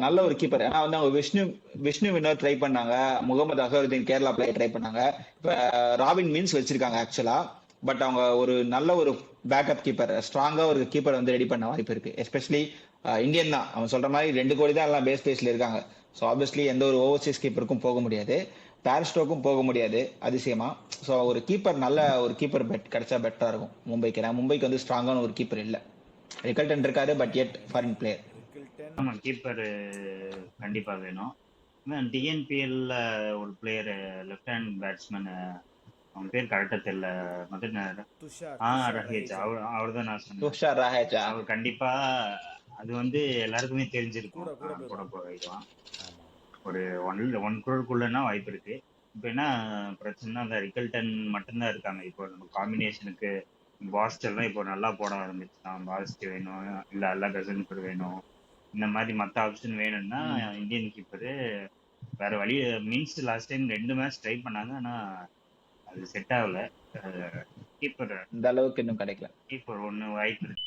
நல்ல ஒரு கீப்பர். ஏன்னா வந்து அவங்க விஷ்ணு வினோத் ட்ரை பண்ணாங்க. முகமது அசருதீன் கேரளா பிளேயர் ட்ரை பண்ணாங்க. இப்ப ராபின் மீன்ஸ் வச்சிருக்காங்க ஆக்சுவலா. பட் அவங்க ஒரு நல்ல ஒரு பேக்கப் கீப்பர், ஸ்ட்ராங்கா ஒரு கீப்பர் வந்து ரெடி பண்ண வாய்ப்பு இருக்கு. எஸ்பெஷலி இந்தியன் தான். அவன் சொல்ற மாதிரி 2 கோடி தான் எல்லாம் பேஸ் பேஸ்ல இருக்காங்க. ஸோ ஆப்வியஸ்லி எந்த ஒரு ஓவர்சீஸ் கீப்பருக்கும் போக முடியாது. பேர்ஸ்டோக்கும் போக முடியாது அதிசயமா. ஸோ ஒரு கீப்பர் நல்ல ஒரு கீப்பர் பெட் கிடைச்சா பெட்டரா இருக்கும் மும்பைக்கு. ஏன்னா மும்பைக்கு வந்து ஸ்ட்ராங்கான ஒரு கீப்பர் இல்ல. ரிகல்டன் இருக்காரு but it foreign player. Rickelton. ஆமா கீப்பர் கண்டிப்பா வேணும். டிஎன்பிஎல்ல ஒரு பிளேயர் லெஃப்ட் ஹேண்ட் பேட்ஸ்மேன், அவன் பேர் கரெக்டா தெரியல. துஷார் ரஹேஜ், அவர் தான் நான் சொன்னேன். துஷார் ரஹேஜா. அவர் கண்டிப்பா அது வந்து எல்லாருக்குமே தெரிஞ்சிருக்கும். கூட கூட போயிடுவான். போயிடுவான். ஆமா. ஒரு 1 crore வாய்ப்பு இருக்கு. இப்போ என்ன பிரச்சனைனா அந்த ரிக்கல்டன் மட்டும்தான் இருக்காங்க. இப்போ நம்ம காம்பினேஷனுக்கு பாஸ்ட் எல்லாம் இப்போ நல்லா போட ஆரம்பிச்சுட்டான். பாஸ்ட் வேணும், இல்ல அல்லா கசன்பர் வேணும், இந்த மாதிரி மற்ற ஆப்ஷன் வேணும்னா இந்தியன் கீப்பரு வேற வழி. Means last time 2 match try பண்ணாங்க, ஆனா அது செட் ஆகல. கீப்பர் இந்த அளவுக்கு இன்னும் கிடைக்கல. கீப்பர் ஒன்று வாய்ப்பு இருக்கு.